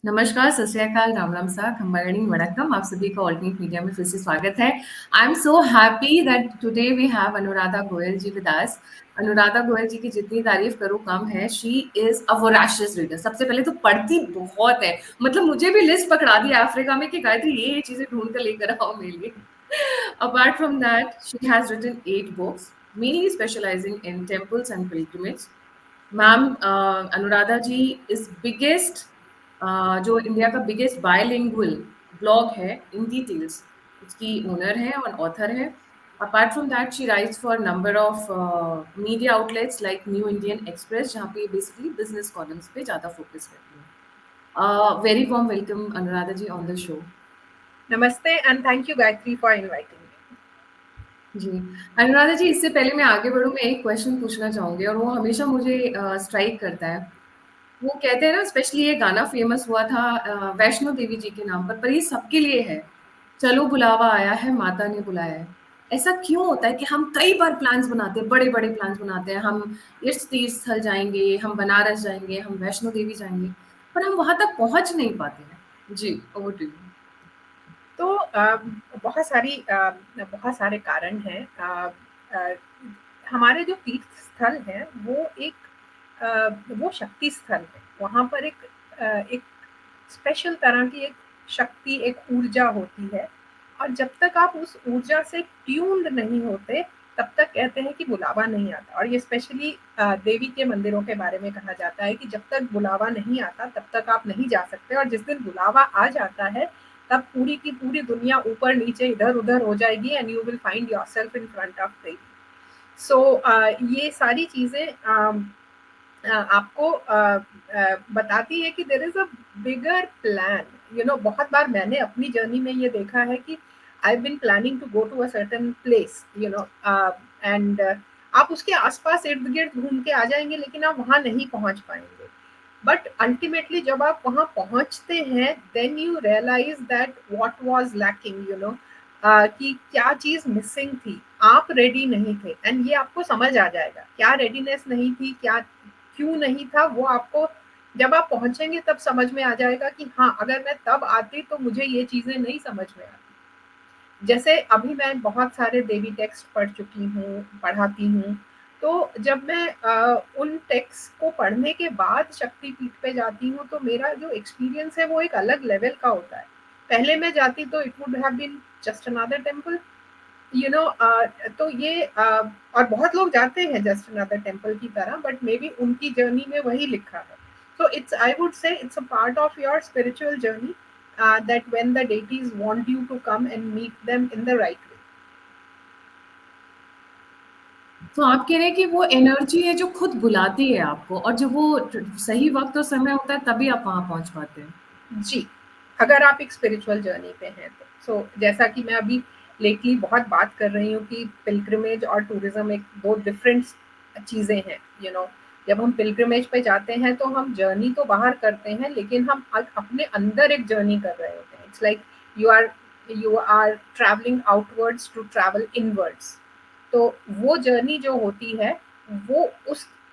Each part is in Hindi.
नमस्कार, सत श्री अकाल, राम राम सा, खम्बागणी वणक्कम। आप सभी का ऑल्टरनेट मीडिया में फिर से स्वागत है। I am so happy that today we have Anuradha Goyal ji with us. Anuradha Goyal ji की जितनी तारीफ करूँ कम है। She is a voracious reader. सबसे पहले तो पढ़ती बहुत है, मतलब मुझे भी लिस्ट पकड़ा दी अफ्रीका में कि गायत्री ये चीजें ढूंढ कर लेकर आओ मेरे लिए। Apart from that, she has written 8 books, mainly specializing in temples and pilgrimage. Ma'am Anuradha ji is biggest, जो इंडिया का बिगेस्ट बायलिंगुअल ब्लॉग है इन डिटेल्स, उसकी ओनर है और ऑथर है। Apart from that, she writes for number of media outlets like New Indian Express, जहाँ पे बेसिकली बिजनेस कॉलम्स पे ज़्यादा फोकस करती है। Very warm welcome Anuradha ji on the show. नमस्ते and thank you Gayatri for inviting me. जी, अनुराधा जी, इससे पहले मैं आगे बढ़ूँ, मैं एक क्वेश्चन पूछना चाहूँगी और वो हमेशा मुझे स्ट्राइक करता है। वो कहते हैं ना, स्पेशली ये गाना फेमस हुआ था वैष्णो देवी जी के नाम पर ये सबके लिए है। चलो बुलावा आया है, माता ने बुलाया है। ऐसा क्यों होता है कि हम कई बार प्लान्स बनाते हैं, बड़े-बड़े प्लान्स बनाते हैं, हम इस तीर्थ स्थल जाएँगे, हम बनारस जाएँगे, हम वैष्णो देवी जाएँगे, पर हम वहाँ तक पहुँच नहीं पाते हैं। जी, ओवर टू यू। तो बहुत सारे कारण हैं। अ, हमारे जो तीर्थ स्थल हैं वो वो शक्ति स्थल है। वहाँ पर एक स्पेशल तरह की एक शक्ति, एक ऊर्जा होती है और जब तक आप उस ऊर्जा से ट्यून्ड नहीं होते तब तक कहते हैं कि बुलावा नहीं आता। और ये स्पेशली देवी के मंदिरों के बारे में कहा जाता है कि जब तक बुलावा नहीं आता तब तक आप नहीं जा सकते, और जिस दिन बुलावा आ जाता है तब पूरी की पूरी दुनिया ऊपर नीचे इधर उधर हो जाएगी and you will find yourself in front of Devi. So ये सारी चीजें आपको बताती है कि there is a bigger plan. बहुत बार मैंने अपनी जर्नी में ये देखा है कि I have been planning to go to a certain place, and आप उसके आसपास इर्द गिर्द घूम के आ जाएंगे लेकिन आप वहां नहीं पहुंच पाएंगे। बट अल्टीमेटली जब आप वहां पहुंचते हैं then you realize that what was lacking, कि क्या चीज मिसिंग थी। आप रेडी नहीं थे एंड ये आपको समझ आ जाएगा क्या रेडीनेस नहीं थी, क्या क्यों नहीं था। वो आपको जब आप पहुंचेंगे तब समझ में आ जाएगा कि हाँ, अगर मैं तब आती तो मुझे ये चीजें नहीं समझ में आती। जैसे अभी मैं बहुत सारे देवी टेक्स्ट पढ़ चुकी हूँ, पढ़ाती हूँ। तो जब मैं उन टेक्स्ट को पढ़ने के बाद शक्तिपीठ पे जाती हूँ तो मेरा जो एक्सपीरियंस है वो एक अलग लेवल का होता है। पहले मैं जाती तो it would have been just another temple, तो ये और बहुत लोग जाते हैं जस्ट अनदर टेम्पल की तरह, बट मे बी उनकी जर्नी में वही लिखा है। सो इट्स, आई वुड से it's a part of your spiritual journey, that when the deities want you to come and meet them in the right way. तो आप कह रहे हैं कि वो एनर्जी है जो खुद बुलाती है आपको, और जब वो सही वक्त और समय होता है तभी आप वहाँ पहुँच पाते हैं। जी, अगर आप एक स्पिरिचुअल जर्नी पे हैं तो। जैसा कि मैं अभी लेटली बहुत बात कर रही हूँ कि पिलग्रिमेज और टूरिज्म एक दो डिफरेंट चीजें हैं। जब हम पिलग्रिमेज पे जाते हैं तो हम जर्नी तो बाहर करते हैं लेकिन हम अपने अंदर एक जर्नी कर रहे होते हैं। It's like you are travelling outwards to travel inwards. तो वो जर्नी जो होती है वो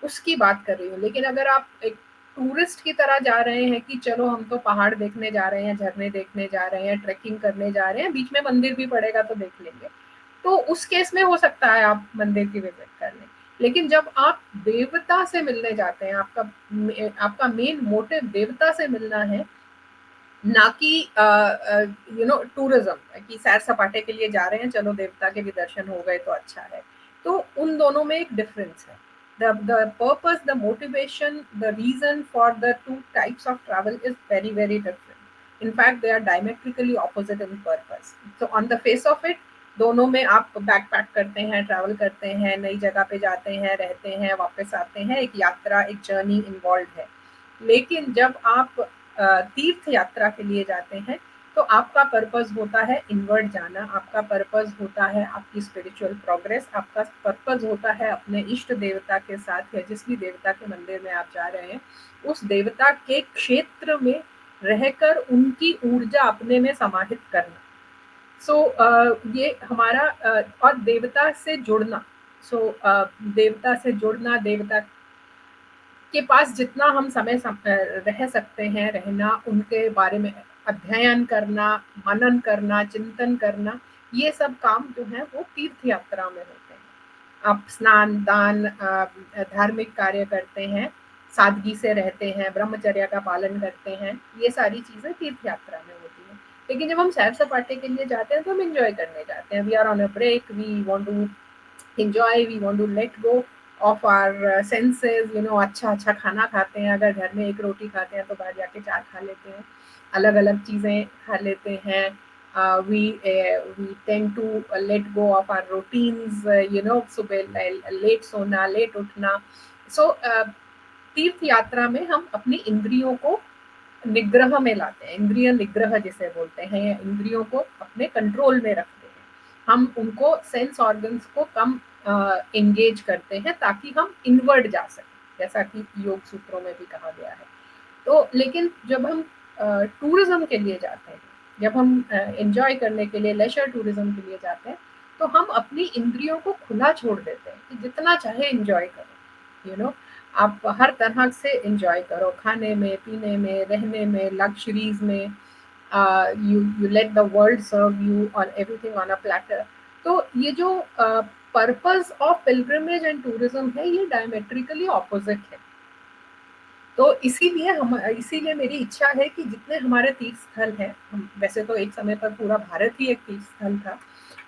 उसकी बात कर रही हूँ। लेकिन अगर आप एक टूरिस्ट की तरह जा रहे हैं कि चलो हम तो पहाड़ देखने जा रहे हैं, झरने देखने जा रहे हैं, ट्रैकिंग करने जा रहे हैं, बीच में मंदिर भी पड़ेगा तो देख लेंगे, तो उस केस में हो सकता है आप मंदिर की विजिट कर लें। लेकिन जब आप देवता से मिलने जाते हैं, आपका मेन मोटिव देवता से मिलना है, ना कि टूरिज्म कि सैर सपाटे के लिए जा रहे हैं, चलो देवता के भी दर्शन हो गए तो अच्छा है। तो उन दोनों में एक डिफरेंस है। the purpose, the motivation, the reason for the two types of travel is very very different. In fact they are diametrically opposite in purpose. So on the face of it, दोनों में आप बैक पैक करते हैं, ट्रैवल करते हैं, नई जगह पे जाते हैं, रहते हैं, वापस आते हैं, एक यात्रा, एक जर्नी इन्वॉल्व है। लेकिन जब आप तीर्थ यात्रा के लिए जाते हैं तो आपका पर्पस होता है इनवर्ड जाना, आपका पर्पस होता है आपकी स्पिरिचुअल प्रोग्रेस, आपका पर्पस होता है अपने इष्ट देवता के साथ या जिस भी देवता के मंदिर में आप जा रहे हैं उस देवता के क्षेत्र में रहकर उनकी ऊर्जा अपने में समाहित करना। ये हमारा और देवता से जुड़ना। देवता से जुड़ना, देवता के पास जितना हम समय रह सकते हैं रहना, उनके बारे में अध्ययन करना, मनन करना, चिंतन करना, ये सब काम जो है वो तीर्थ यात्रा में होते हैं। आप स्नान दान धार्मिक कार्य करते हैं, सादगी से रहते हैं, ब्रह्मचर्य का पालन करते हैं, ये सारी चीजें तीर्थ यात्रा में होती हैं। लेकिन जब हम सैर सपाटे के लिए जाते हैं तो हम इंजॉय करने जाते हैं, we are on a break, we want to enjoy, we want to let go of our senses, you know, अच्छा खाना खाते हैं, अगर घर में एक रोटी खाते हैं तो बाहर जाके 4 खा लेते हैं, अलग अलग चीज़ें खा लेते हैं। We tend to let go of our routines, you know, सुबह लेट सोना, लेट उठना। so तीर्थ यात्रा में हम अपनी इंद्रियों को निग्रह में लाते हैं, इंद्रिय निग्रह जिसे बोलते हैं, या इंद्रियों को अपने कंट्रोल में रखते हैं। हम उनको सेंस ऑर्गन्स को कम एंगेज करते हैं ताकि हम इनवर्ड जा सकें, जैसा कि योग सूत्रों में भी कहा गया है। तो लेकिन जब हम टूरिज्म के लिए जाते हैं, जब हम एंजॉय करने के लिए लेजर टूरिज्म के लिए जाते हैं, तो हम अपनी इंद्रियों को खुला छोड़ देते हैं कि जितना चाहे एंजॉय करो, यू नो, आप हर तरह से एंजॉय करो, खाने में, पीने में, रहने में, लग्जरीज में, you let the world serve you on everything on a platter। तो ये जो purpose of pilgrimage and tourism है, ये डायमेट्रिकली ऑपोजिट है। तो इसीलिए मेरी इच्छा है कि जितने हमारे तीर्थ स्थल हैं, वैसे तो एक समय पर पूरा भारत ही एक तीर्थ स्थल था,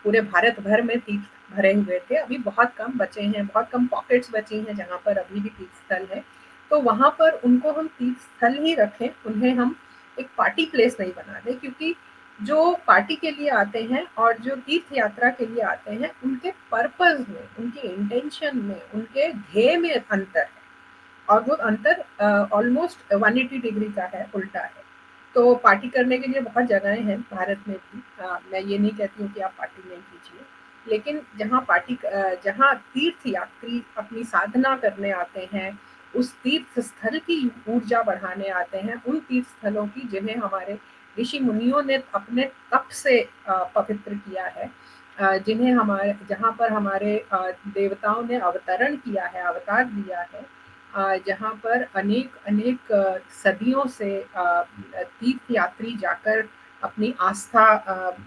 पूरे भारत भर में तीर्थ भरे हुए थे, अभी बहुत कम बचे हैं, बहुत कम पॉकेट्स बची हैं जहाँ पर अभी भी तीर्थ स्थल है। तो वहाँ पर उनको हम तीर्थ स्थल ही रखें, उन्हें हम एक पार्टी प्लेस नहीं बना दें, क्योंकि जो पार्टी के लिए आते हैं और जो तीर्थ यात्रा के लिए आते हैं, उनके पर्पस में, उनके इंटेंशन में, उनके ध्येय में अंतर है, और वो अंतर ऑलमोस्ट 180 डिग्री का है, उल्टा है। तो पार्टी करने के लिए बहुत जगहें हैं भारत में भी, मैं ये नहीं कहती हूँ कि आप पार्टी नहीं कीजिए, लेकिन जहाँ तीर्थ यात्री अपनी साधना करने आते हैं, उस तीर्थ स्थल की ऊर्जा बढ़ाने आते हैं, उन तीर्थ स्थलों की जिन्हें हमारे ऋषि मुनियों ने अपने तप से पवित्र किया है, जहाँ पर हमारे देवताओं ने अवतरण किया है, अवतार दिया है, जहाँ पर अनेक सदियों से तीर्थ यात्री जाकर अपनी आस्था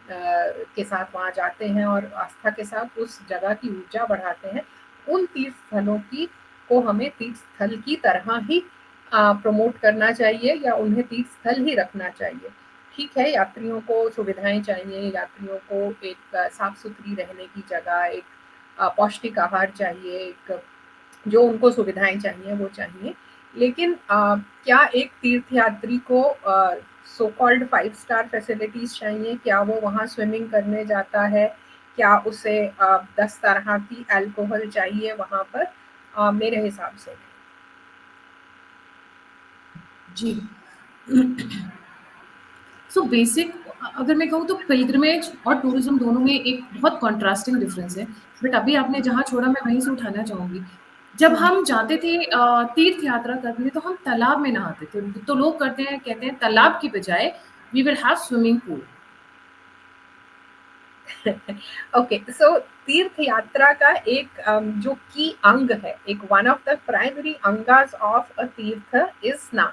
के साथ वहाँ जाते हैं और आस्था के साथ उस जगह की ऊर्जा बढ़ाते हैं। उन तीर्थ स्थलों को हमें तीर्थ स्थल की तरह ही प्रमोट करना चाहिए, या उन्हें तीर्थ स्थल ही रखना चाहिए। ठीक है, यात्रियों को सुविधाएं चाहिए, यात्रियों को एक साफ सुथरी रहने की जगह, एक पौष्टिक आहार चाहिए, एक जो उनको सुविधाएं चाहिए वो चाहिए, लेकिन क्या एक तीर्थ यात्री को सो कॉल्ड 5 स्टार फैसिलिटीज चाहिए? क्या वो वहाँ स्विमिंग करने जाता है? क्या उसे 10 तरह की अल्कोहल चाहिए वहाँ पर? मेरे हिसाब से जी। सो बेसिक अगर मैं कहूँ तो पिलग्रिमेज और टूरिज्म दोनों में एक बहुत कॉन्ट्रास्टिंग डिफरेंस है, बट अभी आपने जहाँ छोड़ा मैं वहीं से उठाना चाहूंगी। जब हम जाते थे तीर्थ यात्रा करने, तो हम तालाब में नहाते थे, तो लोग कहते हैं तालाब की बजाय we will have swimming pool. Okay, so तीर्थ यात्रा का एक जो की अंग है, एक वन ऑफ द प्राइमरी अंगास ऑफ अ तीर्थ इज स्नान।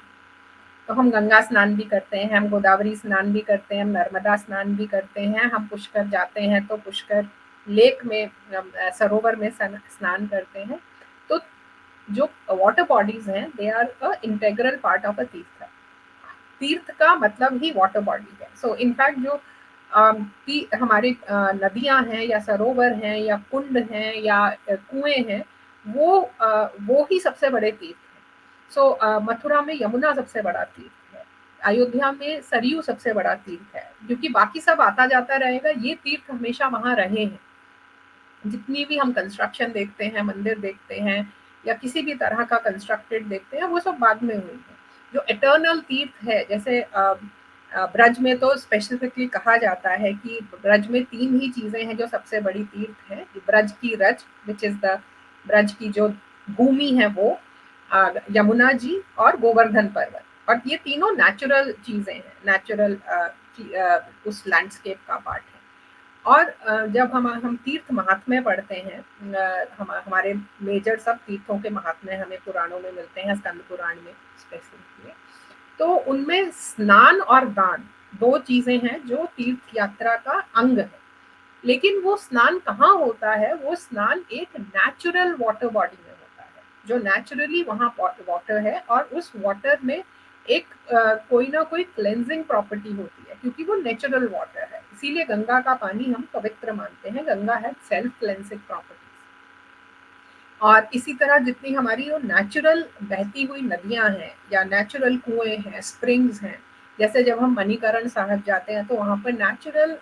तो हम गंगा स्नान भी करते हैं, हम गोदावरी स्नान भी करते हैं, हम नर्मदा स्नान भी करते हैं, हम पुष्कर जाते हैं तो पुष्कर लेक में, सरोवर में स्नान करते हैं। तो जो वाटर बॉडीज हैं, they are a integral part of a tirth. तीर्थ का मतलब ही वाटर बॉडी है। सो इनफैक्ट जो हमारे नदियां हैं या सरोवर हैं या कुंड हैं या कुएं हैं, वो ही सबसे बड़े तीर्थ हैं। सो मथुरा में यमुना सबसे बड़ा तीर्थ है, अयोध्या में सरयू सबसे बड़ा तीर्थ है, क्योंकि बाकी सब आता जाता रहेगा, ये तीर्थ हमेशा वहां रहे हैं। जितनी भी हम कंस्ट्रक्शन देखते हैं, मंदिर देखते हैं या किसी भी तरह का कंस्ट्रक्टेड देखते हैं, वो सब बाद में हुई है। जो एटर्नल तीर्थ है, जैसे ब्रज में तो स्पेसिफिकली कहा जाता है कि ब्रज में 3 ही चीजें हैं जो सबसे बड़ी तीर्थ है। ब्रज की रज, विच इज द ब्रज की जो भूमि है वो, यमुना जी और गोवर्धन पर्वत, और ये तीनों नेचुरल चीजें हैं, नेचुरल उस लैंडस्केप का पार्ट है। और जब हम तीर्थ महात्म्य पढ़ते हैं, हमारे मेजर सब तीर्थों के महात्म्य हमें पुराणों में मिलते हैं, स्कंद पुराण में स्पेसिफिकली, तो उनमें स्नान और दान दो चीजें हैं जो तीर्थ यात्रा का अंग है। लेकिन वो स्नान कहाँ होता है? वो स्नान एक नेचुरल वाटर बॉडी में होता है, जो नेचुरली वहाँ वाटर है, और उस वाटर में एक कोई ना कोई क्लेंजिंग प्रॉपर्टी होती है, क्योंकि वो नेचुरल वाटर है। इसीलिए गंगा का पानी हम पवित्र मानते हैं। गंगा है सेल्फ क्लेंसिंग प्रॉपर्टीज। और इसी तरह जितनी हमारी जो नेचुरल बहती हुई नदियां हैं या नेचुरल कुएं हैं, स्प्रिंग्स हैं, जैसे जब हम मणिकरण साहब जाते हैं तो वहाँ पर नेचुरल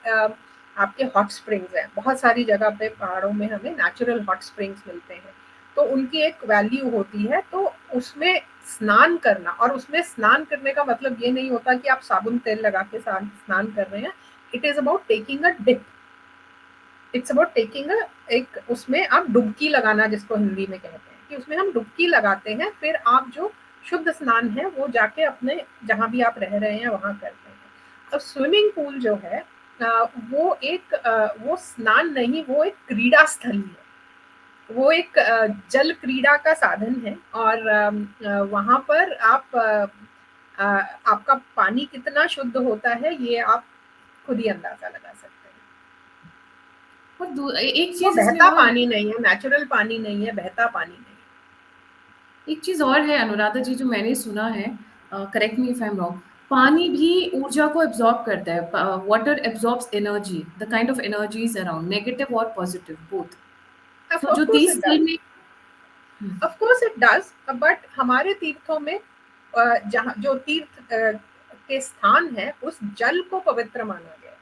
आपके हॉट स्प्रिंग्स हैं। बहुत सारी जगह पे पहाड़ों में हमें नेचुरल हॉट स्प्रिंग्स मिलते हैं, तो उनकी एक वैल्यू होती है। तो उसमें स्नान करना, और उसमें स्नान करने का मतलब ये नहीं होता कि आप साबुन तेल लगा के स्नान कर रहे हैं। It is about taking a dip, it's about taking एक, उसमें आप डुबकी लगाना, जिसको हिंदी में कहते हैं, कि उसमें हम डुबकी लगाते हैं, फिर आप जो शुद्ध स्नान है वो जाके अपने जहां भी आप रह रहे हैं वहां करते हैं। अब स्विमिंग पूल जो है वो स्नान नहीं, वो एक क्रीड़ा स्थल है। वो एक जल क्रीड़ा का साधन है, और वहां पर आपका पानी कितना शुद्ध होता है ये आप खुद ही अंदाजा लगा सकते हैं। और एक वो चीज इसमें बहता और है, पानी नहीं है, नेचुरल पानी नहीं है, बहता पानी नहीं एक चीज और है अनुराधा जी जो मैंने सुना है, correct me if I am wrong, पानी भी ऊर्जा को एब्जॉर्ब करता है। Water absorbs energy, the kind of energies around, negative और पॉजिटिव बोथ। है। तो ऑफ जो कोर्स तीस इट स्थल डज, में hmm, of course it does, but हमारे तीर्थों में जहाँ जो तीर्थ के स्थान है, उस जल को पवित्र माना गया है।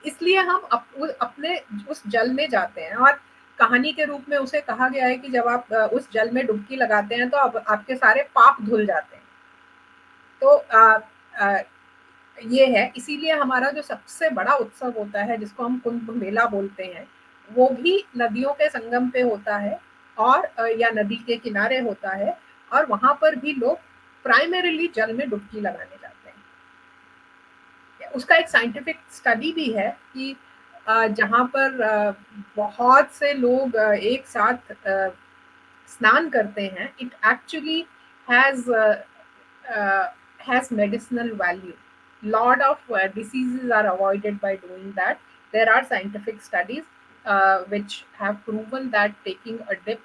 इसलिए हम अपने उस जल में जाते हैं, और कहानी के रूप में उसे कहा गया है कि जब आप उस जल में डुबकी लगाते हैं तो आपके सारे पाप धुल जाते हैं। तो आ, ये है, इसीलिए हमारा जो सबसे बड़ा उत्सव होता है, जिसको हम कुंभ मेला बोलते हैं, वो भी नदियों के संगम पे होता है, और या नदी के किनारे होता है, और वहां पर भी लोग प्राइमरीली जल में डुबकी लगाने जाते हैं। उसका एक साइंटिफिक स्टडी भी है कि जहां पर बहुत से लोग एक साथ स्नान करते हैं, it actually has has medicinal value. Lot of diseases are avoided by doing that. There are scientific studies which have proven that taking a dip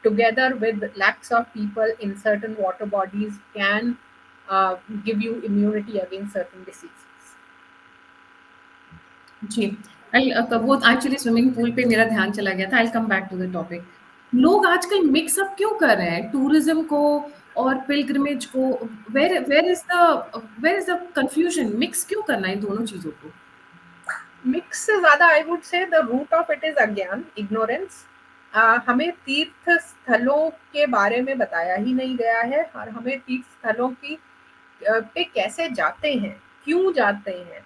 together with lakhs of people in certain water bodies can give you immunity against certain diseases. जी, वो एक्चुअली स्विमिंग पूल पे मेरा ध्यान चला गया था। I come back to the topic. लोग आजकल मिक्स अप क्यों कर रहे हैं टूरिज्म को और पिलग्रिमेज को? Where is the confusion? Mix क्यों करना है इन दोनों चीजों को? मिक्स से ज्यादा I would say the root of it is agyan, ignorance. हमें तीर्थ स्थलों के बारे में बताया ही नहीं गया है, और हमें तीर्थ स्थलों की पे कैसे जाते हैं, क्यों जाते हैं,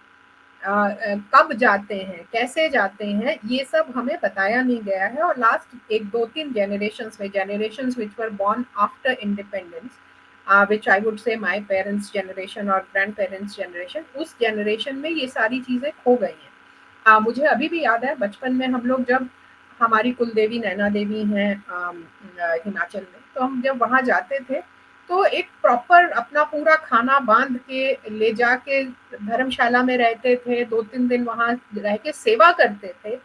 कब जाते हैं, कैसे जाते हैं, ये सब हमें बताया नहीं गया है। और लास्ट एक दो तीन generations which were born after independence, which I would say my parents generation और grandparents generation, उस generation में ये सारी चीजें खो गई हैं। मुझे अभी भी याद है बचपन में हम लोग जब, हमारी कुल देवी नैना देवी हैं हिमाचल में, तो हम जब वहां जाते थे तो एक प्रॉपर अपना पूरा खाना बांध के ले जाके धर्मशाला में रहते थे, 2-3 दिन वहां रह के सेवा करते थे,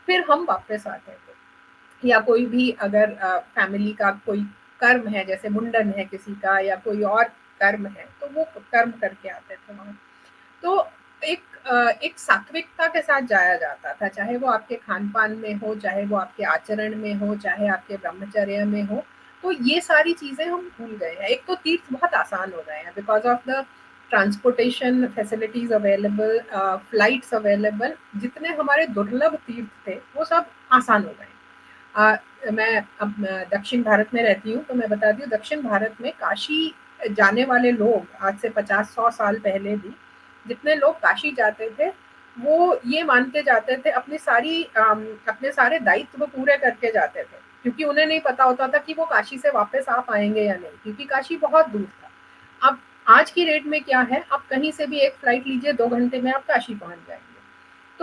फिर हम वापस आते थे। या कोई भी अगर फैमिली का कोई कर्म है, जैसे मुंडन है किसी का या कोई और कर्म है, तो वो कर्म करके आते थे वहां। तो एक सात्विकता के साथ जाया जाता था, चाहे वो आपके खान पान में हो, चाहे वो आपके आचरण में हो, चाहे आपके ब्रह्मचर्य में हो। तो ये सारी चीजें हम भूल गए हैं। एक तो तीर्थ बहुत आसान हो गए हैं because of the transportation facilities available, flights available. जितने हमारे दुर्लभ तीर्थ थे वो सब आसान हो गए। मैं अब दक्षिण भारत में रहती हूँ, तो मैं बताती हूँ, दक्षिण भारत में काशी जाने वाले लोग आज से 50-100 साल पहले भी जितने लोग काशी जाते थे, वो ये मान के जाते थे, अपने सारे दायित्व पूरे करके जाते थे, क्योंकि उन्हें नहीं पता होता था कि वो काशी से वापस आ पाएंगे या नहीं, क्योंकि काशी बहुत दूर था। अब आज की डेट में क्या है, आप कहीं से भी एक फ्लाइट लीजिए, 2 घंटे में आप काशी पहुंच जाएंगे।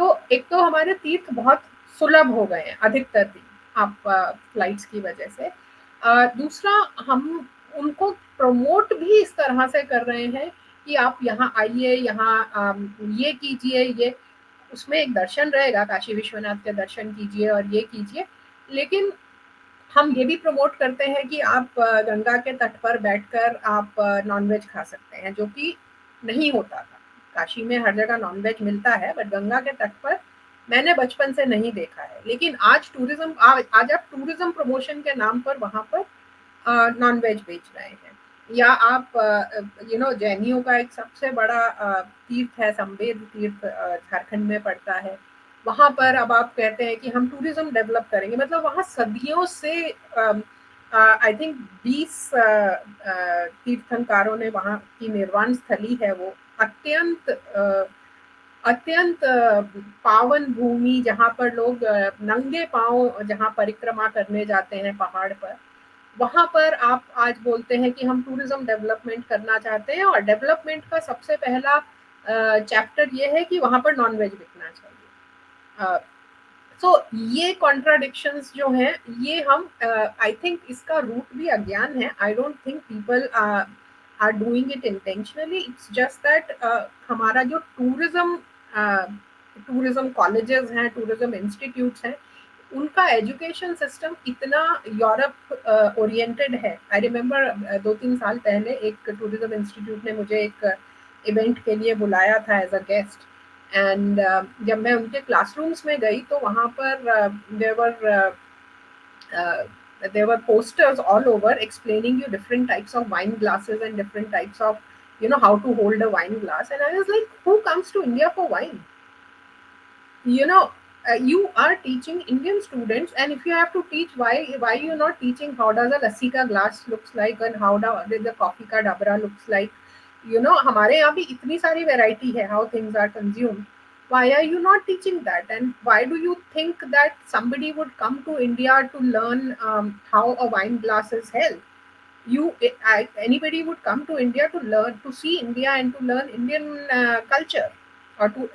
तो एक तो हमारे तीर्थ बहुत सुलभ हो गए हैं, अधिकतर तीर्थ आप फ्लाइट्स की वजह से। दूसरा, हम उनको प्रमोट भी इस तरह से कर रहे हैं कि आप यहाँ आइए, यहाँ ये कीजिए, ये उसमें एक दर्शन रहेगा, काशी विश्वनाथ के दर्शन कीजिए और ये कीजिए, लेकिन हम ये भी प्रमोट करते हैं कि आप गंगा के तट पर बैठकर आप नॉनवेज खा सकते हैं, जो कि नहीं होता था। काशी में हर जगह नॉनवेज मिलता है, बट गंगा के तट पर मैंने बचपन से नहीं देखा है। लेकिन आज टूरिज्म, आज आप टूरिज्म प्रमोशन के नाम पर वहां पर नॉनवेज बेच रहे हैं। या आप जैनियों का एक सबसे बड़ा तीर्थ है संवेद तीर्थ, झारखंड में पड़ता है। वहां पर अब आप कहते हैं कि हम टूरिज्म डेवलप करेंगे, मतलब वहां सदियों से आई थिंक 20 तीर्थंकारों ने वहां की निर्वाण स्थली है वो, अत्यंत अत्यंत पावन भूमि, जहाँ पर लोग नंगे पांव जहाँ परिक्रमा करने जाते हैं पहाड़ पर, वहां पर आप आज बोलते हैं कि हम टूरिज्म डेवलपमेंट करना चाहते हैं, और डेवलपमेंट का सबसे पहला चैप्टर ये है कि वहां पर नॉनवेज बिकना चाहिए। सो ये कॉन्ट्राडिक्शंस जो हैं, ये हम आई थिंक इसका रूट भी अज्ञान है। I don't think people are doing it intentionally, it's just that हमारा जो टूरिज्म कॉलेजेस हैं, टूरिज्म इंस्टीट्यूट्स हैं, उनका एजुकेशन सिस्टम इतना यूरोप ओरिएंटेड है। आई रिमेम्बर 2-3 साल पहले एक टूरिज्म इंस्टीट्यूट ने मुझे एक इवेंट के लिए बुलाया था एज अ गेस्ट, एंड जब मैं उनके क्लासरूम्स में गई तो वहाँ पर there were posters all over explaining you different types of wine glasses and different types of how to hold a wine glass, and I was like, who comes to India for wine? you know you are teaching Indian students, and if you have to teach, why you're not teaching how does a lassi ka glass looks like and how does the coffee ka dabra looks like? हमारे यहाँ भी इतनी सारी variety है how things are consumed. Why are you not teaching that? And why do you think that somebody would come to India to learn how a wine glass is held? Anybody would come to India to learn, to see India and to learn Indian culture, or to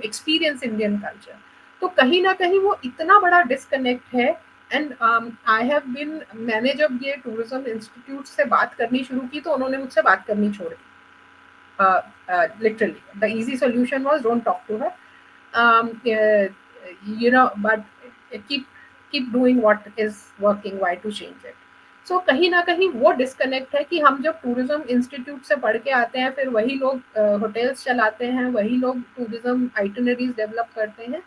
experience Indian culture. तो कहीं ना कहीं वो इतना बड़ा डिस्कनेक्ट है। एंड आई हैव बीन, मैंने जब ये टूरिज्म इंस्टीट्यूट से बात करनी शुरू की तो उन्होंने मुझसे बात करनी छोड़ दी। Literally, the easy solution was don't talk to her. But keep doing what is working. Why to change it? So कहीं ना कहीं वो डिस्कनेक्ट है कि हम जब टूरिज्म इंस्टीट्यूट से पढ़ के आते हैं, फिर वही लोग होटल्स चलाते हैं, वही लोग टूरिज्म आइटनरीज डेवलप करते हैं,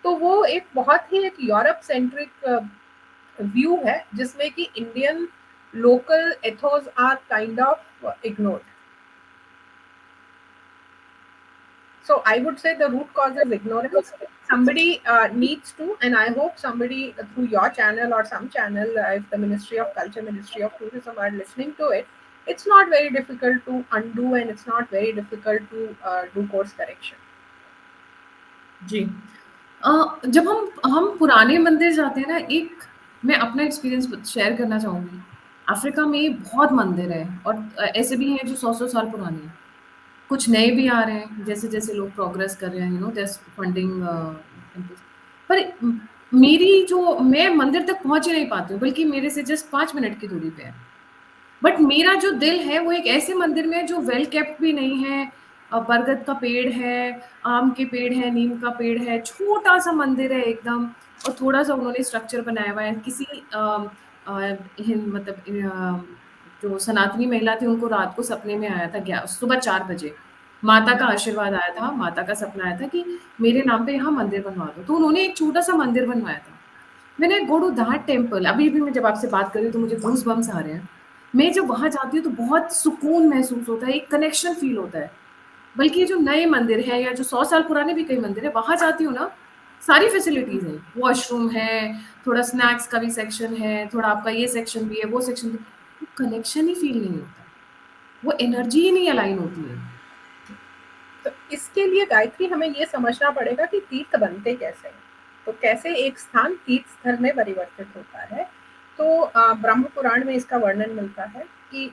तो वो एक बहुत ही एक यूरोप सेंट्रिक व्यू है, जिसमें कि Indian local ethos are kind of ignored. So I would say the root cause is ignorance. Somebody needs to, and I hope somebody through your channel or some channel, if the Ministry of Culture, Ministry of Tourism are listening to it, it's not very difficult to undo, and it's not very difficult to do course correction. जी। जब हम पुराने मंदिर जाते हैं ना, एक मैं अपना एक्सपीरियंस शेयर करना चाहूँगी। अफ्रीका में बहुत मंदिर है और ऐसे भी हैं जो 100-100 साल पुराने हैं। कुछ नए भी आ रहे हैं, जैसे-जैसे लोग प्रोग्रेस कर रहे हैं, देयर इज़ फंडिंग पर मेरी जो मैं मंदिर तक पहुँच ही नहीं पाती हूँ, बल्कि मेरे से जस्ट 5 मिनट की दूरी पे है। बट मेरा जो दिल है वो एक ऐसे मंदिर में है जो वेल केप्ट भी नहीं है। बरगद का पेड़ है, आम के पेड़ है, नीम का पेड़ है, छोटा-सा मंदिर है एकदम, और थोड़ा-सा उन्होंने स्ट्रक्चर बनाया हुआ है। किसी मतलब जो सनातनी महिला थी उनको रात को सपने में आया था, सुबह 4 बजे माता का आशीर्वाद आया था, माता का सपना आया था कि मेरे नाम पे यहाँ मंदिर बनवा दो, तो उन्होंने एक छोटा-सा मंदिर बनवाया था। मैंने गो टू दैट टेम्पल, अभी भी मैं जब आपसे बात कर रही हूँ तो मुझे गूज़ बम्प्स आ रहे हैं। मैं जब वहाँ जाती हूँ तो बहुत सुकून महसूस होता है, एक कनेक्शन फ़ील होता है। बल्कि ये जो नए मंदिर हैं या जो 100 साल पुराने भी कई मंदिर हैं, वहाँ जाती हूँ ना, सारी फैसिलिटीज़ हैं। वॉशरूम है, थोड़ा स्नैक्स का भी सेक्शन है, थोड़ा आपका ये सेक्शन भी है, वो सेक्शन भी, वो कनेक्शन ही फ़ील नहीं होता। वो एनर्जी ही नहीं अलाइन होती है। तो इसके लिए गायत्री हमें ये समझना पड़ेगा कि तीर्थ बनते कैसे हैं, तो कैसे एक स्थान तीर्थ स्थल में परिवर्तित होता है। तो ब्रह्म पुराण में इसका वर्णन मिलता है कि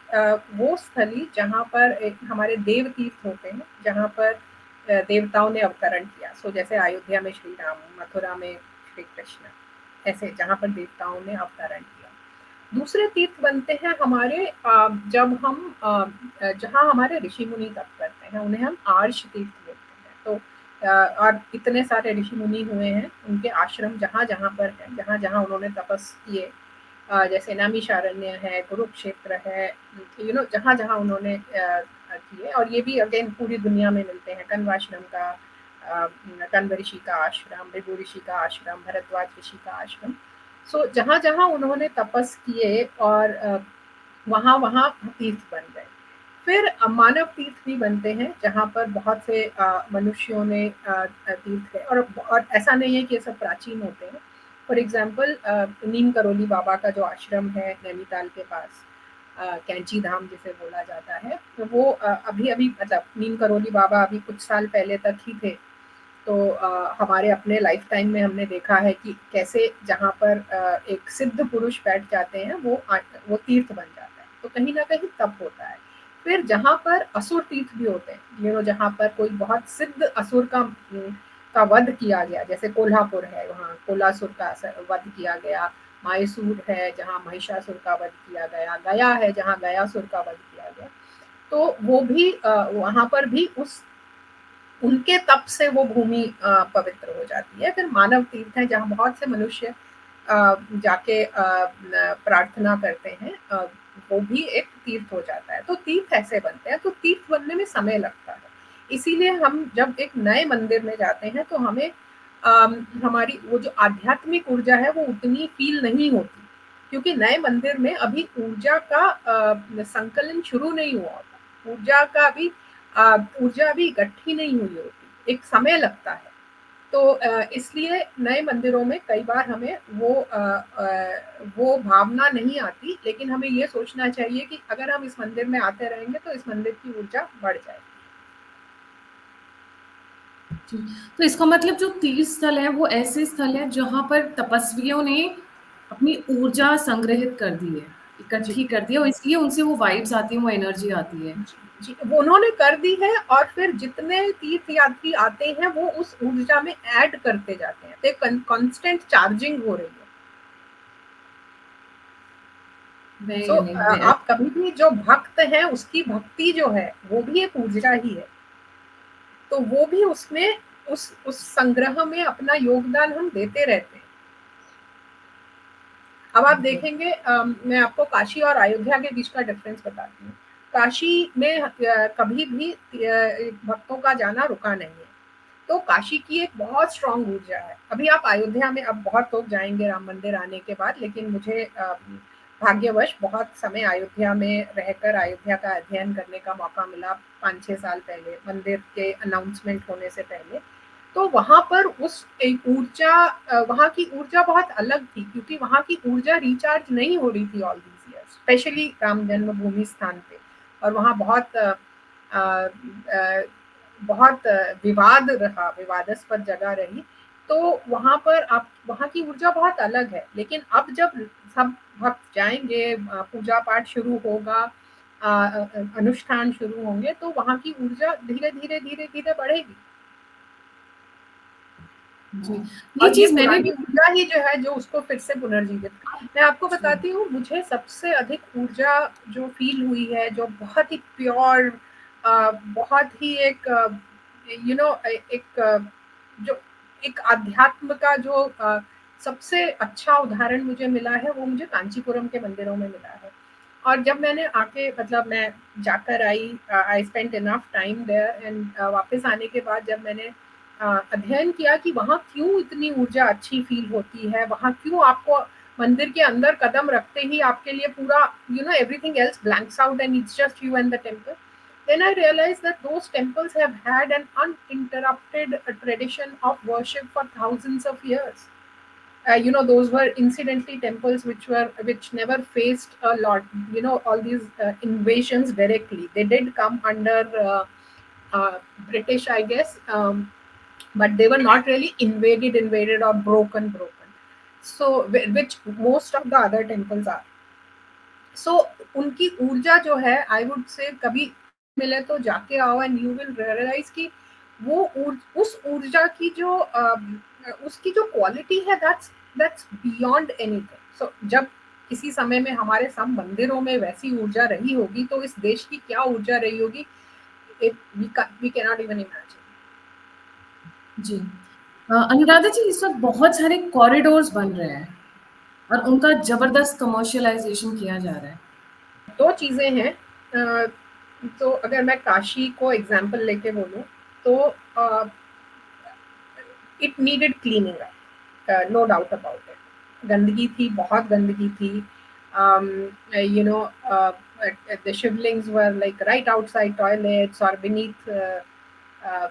वो स्थली जहाँ पर हमारे देव तीर्थ होते हैं, जहाँ पर देवताओं ने अवतरण किया। सो जैसे अयोध्या में श्री राम, मथुरा में श्री कृष्ण, ऐसे जहाँ पर देवताओं ने अवतरण किया। दूसरे तीर्थ बनते हैं हमारे जब हम जहाँ हमारे ऋषि मुनि तप करते हैं, उन्हें हम आर्ष तीर्थ बोलते हैं। तो और इतने सारे ऋषि मुनि हुए हैं, उनके आश्रम जहाँ जहाँ पर है, जहाँ जहाँ उन्होंने तपस किए, जैसे नैमिषारण्य है, कुरुक्षेत्र है, जहाँ जहाँ उन्होंने किए। और ये भी अगेन पूरी दुनिया में मिलते हैं। कण्वाश्रम का, कण्व ऋषि का आश्रम, भृगु ऋषि का आश्रम, भरद्वाज ऋषि का आश्रम। सो जहाँ जहाँ उन्होंने तपस किए और वहाँ वहाँ तीर्थ बन गए। फिर मानव तीर्थ भी बनते हैं, जहाँ पर बहुत से मनुष्यों ने तीर्थ है। और ऐसा नहीं है कि ये सब प्राचीन होते हैं। फॉर एग्जाम्पल नीम करोली बाबा का जो आश्रम है नैनीताल के पास, कैंची धाम जिसे बोला जाता है, तो वो अभी अभी मतलब नीम करोली बाबा अभी कुछ साल पहले तक ही थे। तो हमारे अपने लाइफ टाइम में हमने देखा है कि कैसे जहाँ पर एक सिद्ध पुरुष बैठ जाते हैं, वो तीर्थ बन जाता है। तो कहीं ना कहीं तप होता है। फिर जहाँ पर असुर तीर्थ भी होते हैं, जहाँ पर कोई बहुत सिद्ध असुर का वध किया गया, जैसे कोल्हापुर है, वहाँ कोलासुर का वध किया गया। मायसूर है, जहाँ महिषासुर का वध किया गया। गया है, जहाँ गयासुर का वध किया गया। तो वो भी वहाँ पर भी उनके तप से वो भूमि पवित्र हो जाती है। फिर मानव तीर्थ है, जहाँ बहुत से मनुष्य जाके प्रार्थना करते हैं, वो भी एक तीर्थ हो जाता है। तो तीर्थ ऐसे बनते हैं। तो तीर्थ बनने में समय लगता है। इसीलिए हम जब एक नए मंदिर में जाते हैं तो हमें हमारी वो जो आध्यात्मिक ऊर्जा है वो उतनी फील नहीं होती, क्योंकि नए मंदिर में अभी ऊर्जा का संकलन शुरू नहीं हुआ होता। ऊर्जा अभी इकट्ठी नहीं हुई होती, एक समय लगता है। तो इसलिए नए मंदिरों में कई बार हमें वो भावना नहीं आती। लेकिन हमें ये सोचना चाहिए कि अगर हम इस मंदिर में आते रहेंगे तो इस मंदिर की ऊर्जा बढ़ जाएगी। तो इसका मतलब जो तीर्थ स्थल है वो ऐसे स्थल है जहां पर तपस्वियों ने अपनी ऊर्जा संग्रहित कर दी है, जी इकट्ठी कर दी है, और इसलिए उनसे वो वाइब्स आती है, वो एनर्जी आती है। जी जी, वो उन्होंने कर दी है। और फिर जितने तीर्थ यात्री आते हैं वो उस ऊर्जा में ऐड करते जाते हैं, तो कांस्टेंट चार्जिंग हो रही है। आप कभी भी जो भक्त है उसकी भक्ति जो है वो भी एक ऊर्जा ही है। तो वो भी उसमें उस संग्रह में अपना योगदान हम देते रहते हैं। अब आप देखेंगे, मैं आपको काशी और अयोध्या के बीच का डिफरेंस बताती हूँ। काशी में कभी भी भक्तों का जाना रुका नहीं है। तो काशी की एक बहुत स्ट्रांग ऊर्जा है। अभी आप अयोध्या में, अब बहुत लोग जाएंगे राम मंदिर आने के बाद, लेकिन मुझे भाग्यवश बहुत समय अयोध्या में रहकर अयोध्या का अध्ययन करने का मौका मिला 5-6 साल पहले, मंदिर के अनाउंसमेंट होने से पहले। तो वहां पर उस एक ऊर्जा, वहां की ऊर्जा बहुत अलग थी, क्योंकि वहां की ऊर्जा रिचार्ज नहीं हो रही थी all these years, specially Ram जन्मभूमि स्थान पे। और वहाँ बहुत विवाद रहा, विवादास्पद जगह रही। तो वहां पर आप, वहां की ऊर्जा बहुत अलग है। लेकिन अब जब सब भक्त जाएंगे, पूजा पाठ शुरू होगा, अनुष्ठान शुरू होंगे, तो वहां की ऊर्जा धीरे धीरे धीरे धीरे बढ़ेगी। जी, ये और ये चीज मैंने पुरानी भी। ऊर्जा ही जो है जो उसको फिर से पुनर्जीवित। मैं आपको बताती हूँ, मुझे सबसे अधिक ऊर्जा जो फील हुई है, जो बहुत ही प्योर, बहुत ही एक एक जो एक अध्यात्म का जो सबसे अच्छा उदाहरण मुझे मिला है, वो मुझे कांचीपुरम के मंदिरों में मिला है। और जब मैंने आके, मतलब मैं जाकर I spent enough time there, and वापस आने के बाद जब मैंने अध्ययन किया कि वहाँ क्यों इतनी ऊर्जा अच्छी फील होती है, वहाँ क्यों आपको मंदिर के अंदर कदम रखते ही आपके लिए पूरा everything else blanks out and it's just you and the temple. Then I realized that those temples have had an uninterrupted tradition of worship for thousands of years. Those were incidentally temples which never faced a lot, all these invasions directly. They did come under British, I guess, but they were not really invaded or broken. So which most of the other temples are. So उनकी ऊर्जा जो है, आई वुड से कभी मिले तो जाके आओ, एंड यू विल रियलाइज कि वो उस ऊर्जा की जो उसकी जो क्वालिटी है, दैट्स बियॉन्ड एनीथिंग। सो जब किसी समय में हमारे सब मंदिरों में वैसी ऊर्जा रही होगी, तो इस देश की क्या ऊर्जा रही होगी, we can not even imagine. जी। अनुराधा जी, इस वक़्त बहुत सारे कॉरिडोर्स बन रहे हैं और उनका ज़बरदस्त कमर्शियलाइज़ेशन किया जा रहा है। दो चीज़ें हैं। तो अगर मैं काशी को एग्जाम्पल लेके बोलूँ, तो it needed cleaning up, no doubt about it. गंदगी थी, बहुत गंदगी थी। You know the shivlings were like right outside toilets or beneath uh,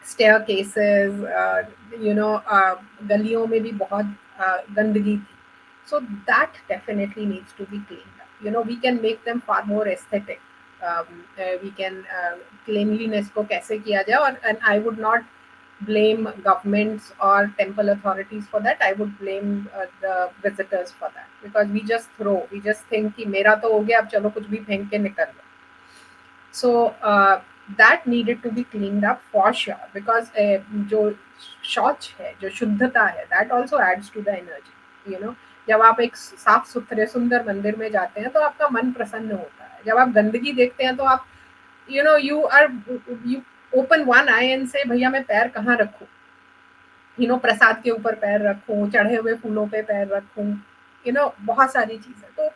staircases, गलियों में भी बहुत गंदगी थी। So that definitely needs to be cleaned up. We can make them far more aesthetic. We can cleanliness को कैसे किया जाए, और and I would not blame governments or temple authorities for that. I would blame the visitors for that, because we just think कि मेरा तो हो गया, अब चलो कुछ भी फेंक के निकल लो. So that needed to be cleaned up for sure, because जो शौच है, जो शुद्धता है, that also adds to the energy. जब आप एक साफ सुथरे सुंदर मंदिर में जाते हैं तो आपका मन प्रसन्न होता है। जब आप गंदगी देखते हैं तो आप you open one I and से भैया मैं पैर कहाँ रखूं, प्रसाद के ऊपर पैर रखूं, चढ़े हुए फूलों पे पैर रखूं, बहुत सारी चीजें। तो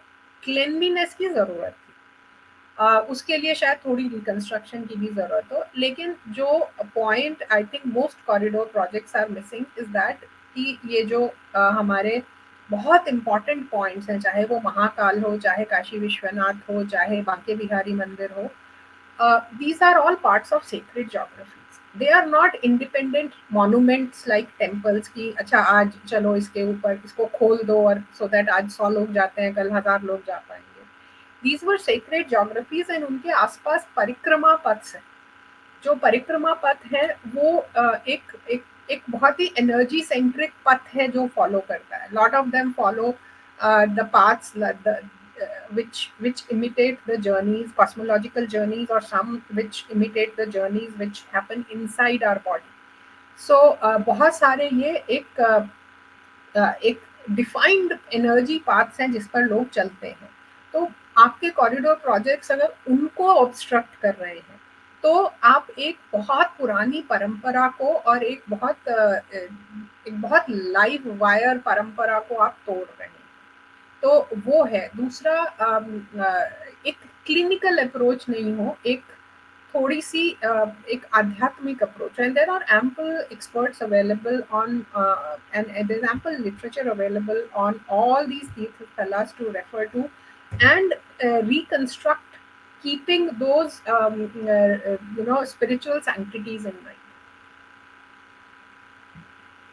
क्लेनलीनेस की जरूरत थी। उसके लिए शायद थोड़ी रिकंस्ट्रक्शन की भी जरूरत हो, लेकिन जो point I think most corridor projects are missing is that कि ये जो हमारे बहुत इंपॉर्टेंट पॉइंट्स हैं, चाहे वो महाकाल हो, चाहे काशी विश्वनाथ हो, चाहे बांके बिहारी मंदिर हो, these are all parts of sacred geographies. They are not independent monuments like temples की अच्छा आज चलो इसके ऊपर इसको खोल दो और so that आज 100 लोग जाते हैं, कल 1000 लोग जा पाएंगे। These were sacred geographies and उनके आसपास परिक्रमा पथ हैं। जो परिक्रमा पथ है वो एक एक एक बहुत ही एनर्जी सेंट्रिक पथ है जो फॉलो करता है। Lot of them follow the paths which imitate the journeys, cosmological journeys, or some which imitate the journeys which happen inside our body. So बहुत सारे ये एक डिफाइंड एनर्जी पाथ्स हैं जिस पर लोग चलते हैं। तो आपके कॉरिडोर प्रोजेक्ट्स अगर उनको ऑब्स्ट्रक्ट कर रहे हैं, तो आप एक बहुत पुरानी परंपरा को और एक बहुत लाइव वायर परंपरा को आप तोड़ रहे हैं। तो वो है। दूसरा, एक क्लिनिकल अप्रोच नहीं हो, एक थोड़ी सी एक आध्यात्मिक approach. And there are ample experts available on and there is ample literature available on all these tirth स्थलास to refer to and reconstruct, keeping those spiritual sanctities in mind.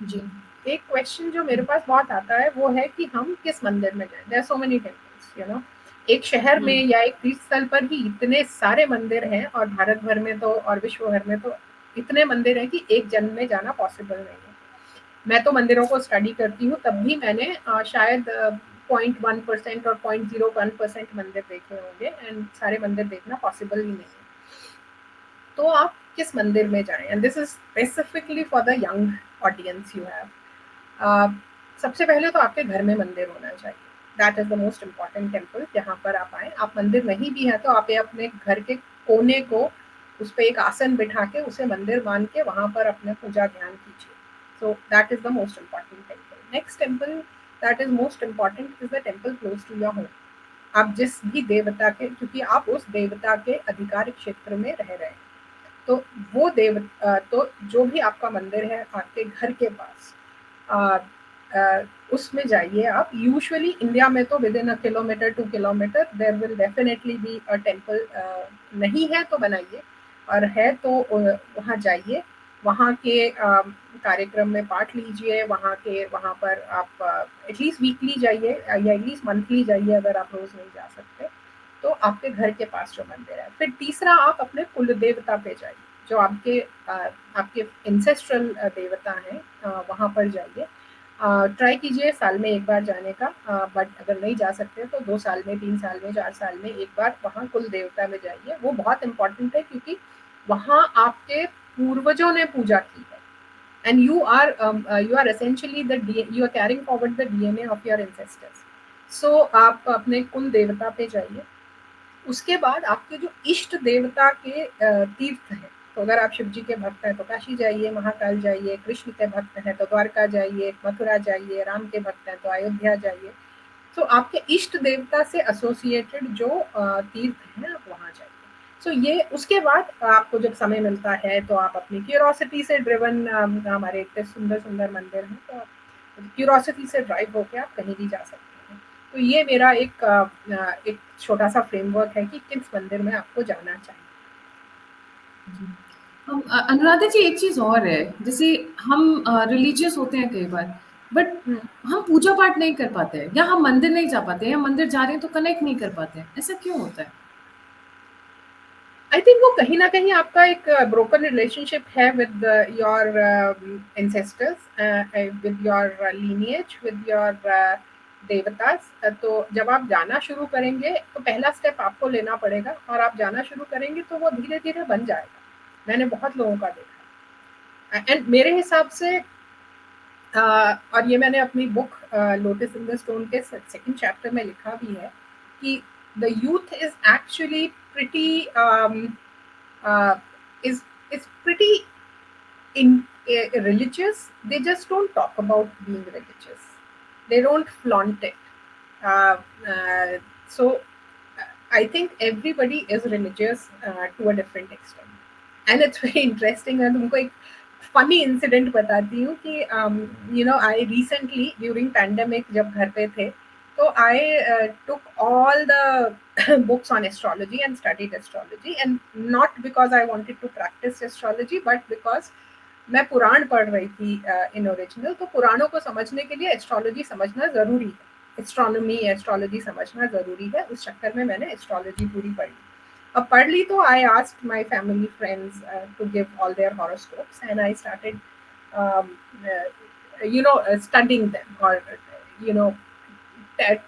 जी। एक क्वेश्चन जो मेरे पास बहुत आता है वो है कि हम किस मंदिर में जाएं। There are so many temples, एक शहर में या एक तीर्थ स्थल पर ही इतने सारे मंदिर हैं, और भारत भर में तो और विश्व भर में तो इतने मंदिर हैं कि एक जन्म में जाना पॉसिबल नहीं है। मैं तो मंदिरों को स्टडी करती हूँ, तब भी मैंने शायद 0.1% और 0.01% मंदिर देखे होंगे, एंड सारे मंदिर देखना पॉसिबल ही नहीं है। तो आप किस मंदिर में जाएं, and this is specifically for the young audience you have. सबसे पहले तो आपके घर में मंदिर होना चाहिए। That is the most important temple जहाँ पर आप आए। आप मंदिर नहीं भी है तो आप अपने घर के कोने को उस पर एक आसन बिठा के उसे मंदिर मान के वहां पर अपने पूजा ध्यान कीजिए। So that is the most important temple. Next temple that is most important is the temple close to your home. आप जिस भी देवता के, क्योंकि आप उस देवता के अधिकार क्षेत्र में रह रहे हैं, तो वो तो जो भी आपका मंदिर है आपके घर के पास, उसमें जाइए आप। यूजुअली इंडिया में तो within a kilometre 2 kilometre there will definitely be a temple. नहीं है तो बनाइए, और है तो वहाँ जाइए, वहाँ के कार्यक्रम में पार्ट लीजिए। वहाँ पर आप एटलीस्ट वीकली जाइए या एटलीस्ट मंथली जाइए अगर आप रोज नहीं जा सकते, तो आपके घर के पास जो मंदिर है। फिर तीसरा, आप अपने कुल देवता पे जाइए, जो आपके इंसेस्ट्रल देवता हैं, वहाँ पर जाइए। ट्राई कीजिए साल में एक बार जाने का, बट अगर नहीं जा सकते तो 2 साल में, 3 साल में, 4 साल में एक बार वहाँ कुल देवता में जाइए। वो बहुत इंपॉर्टेंट है, क्योंकि वहाँ आपके पूर्वजों ने पूजा की है, and you are essentially you are carrying forward the DNA of your ancestors. So आप अपने कुल देवता पे जाइए। उसके बाद आपके जो इष्ट देवता के तीर्थ हैं, तो अगर आप शिव जी के भक्त हैं तो काशी जाइए, महाकाल जाइए, कृष्ण के भक्त हैं तो द्वारका जाइए, मथुरा जाइए, राम के भक्त हैं तो अयोध्या जाइए। तो आपके इष्ट देवता से एसोसिएटेड जो तीर्थ हैं आप वहाँ जाइए। सो ये उसके बाद आपको जब समय मिलता है तो आप अपनी क्यूरोसिटी से ड्रिवन, हमारे इतने सुंदर सुंदर मंदिर हैं, तो क्यूरोसिटी से ड्राइव होकर आप कहीं भी जा सकते हैं। तो ये मेरा एक छोटा सा फ्रेमवर्क है कि किस मंदिर में आपको जाना चाहिए। अनुराधा जी, एक चीज और है, जैसे हम रिलीजियस होते हैं कई बार, बट हम पूजा पाठ नहीं कर पाते हैं, या हम मंदिर नहीं जा पाते हैं, या मंदिर जा रहे हैं तो कनेक्ट नहीं कर पाते हैं, ऐसा क्यों होता है? आई थिंक वो कहीं ना कहीं आपका एक ब्रोकन रिलेशनशिप है with your ancestors, with your lineage, with your देवतास। तो जब आप जाना शुरू करेंगे तो पहला स्टेप आपको लेना पड़ेगा, और आप जाना शुरू करेंगे तो वो धीरे धीरे बन जाएगा। मैंने बहुत लोगों का देखा, एंड मेरे हिसाब से और ये मैंने अपनी book lotus in the stone के सेकंड चैप्टर में लिखा भी है कि the youth is actually pretty is pretty in religious. They just don't talk about being religious, they don't flaunt it. So I think everybody is religious to a different extent, and it's very interesting. मैं तुमको एक फनी इंसिडेंट बताती हूँ कि आई रिसेंटली ड्यूरिंग पैंडेमिक जब घर पे थे, तो आई took all the books on astrology and studied astrology, and not because I wanted to practice astrology, but because मैं पुराण पढ़ रही थी इन ओरिजिनल। तो पुराणों को समझने के लिए एस्ट्रोलॉजी समझना जरूरी है, एस्ट्रोनॉमी एस्ट्रोलॉजी समझना जरूरी है। उस चक्कर में मैंने एस्ट्रोलॉजी पूरी पढ़ी। अब पढ़ ली तो I asked my family friends to give all their horoscopes, and I started studying them, or you know